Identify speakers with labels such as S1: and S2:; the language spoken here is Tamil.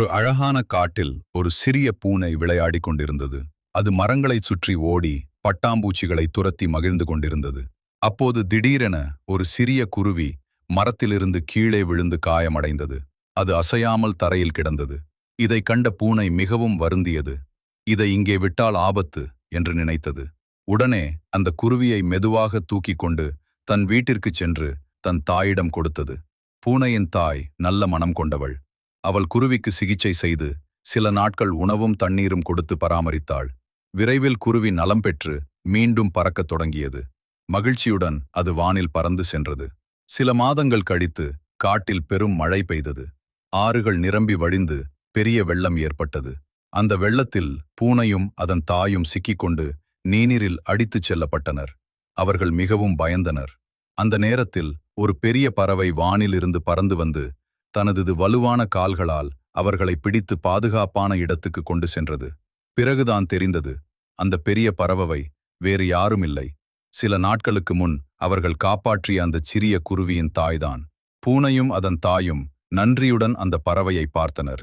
S1: ஒரு அழகான காட்டில் ஒரு சிறிய பூனை விளையாடிக் கொண்டிருந்தது. அது மரங்களைச் சுற்றி ஓடி பட்டாம்பூச்சிகளை துரத்தி மகிழ்ந்து கொண்டிருந்தது. அப்போது திடீரென ஒரு சிறிய குருவி மரத்திலிருந்து கீழே விழுந்து காயமடைந்தது. அது அசையாமல் தரையில் கிடந்தது. இதைக் கண்ட பூனை மிகவும் வருந்தியது. இதை இங்கே விட்டால் ஆபத்து என்று நினைத்தது. உடனே அந்த குருவியை மெதுவாக தூக்கிக் கொண்டு தன் வீட்டிற்குச் சென்று தன் தாயிடம் கொடுத்தது. பூனையின் தாய் நல்ல மனம் கொண்டவள். அவள் குருவிக்கு சிகிச்சை செய்து சில நாட்கள் உணவும் தண்ணீரும் கொடுத்து பராமரித்தாள். விரைவில் குருவி நலம் பெற்று மீண்டும் பறக்கத் தொடங்கியது. மகிழ்ச்சியுடன் அது வானில் பறந்து சென்றது. சில மாதங்கள் கழித்து காட்டில் பெரும் மழை பெய்தது. ஆறுகள் நிரம்பி வழிந்து பெரிய வெள்ளம் ஏற்பட்டது. அந்த வெள்ளத்தில் பூனையும் அதன் தாயும் சிக்கிக்கொண்டு நீரில் அடித்துச் செல்லப்பட்டனர். அவர்கள் மிகவும் பயந்தனர். அந்த நேரத்தில் ஒரு பெரிய பறவை வானிலிருந்து பறந்து வந்து தனது வலுவான கால்களால் அவர்களை பிடித்து பாதுகாப்பான இடத்துக்கு கொண்டு சென்றது. பிறகுதான் தெரிந்தது, அந்த பெரிய பறவை வேறு யாரும் இல்லை. சில நாட்களுக்கு முன் அவர்கள் காப்பாற்றிய அந்த சிறிய குருவியின் தாய்தான். பூனையும் அதன் தாயும் நன்றியுடன் அந்த பறவையை பார்த்தனர்.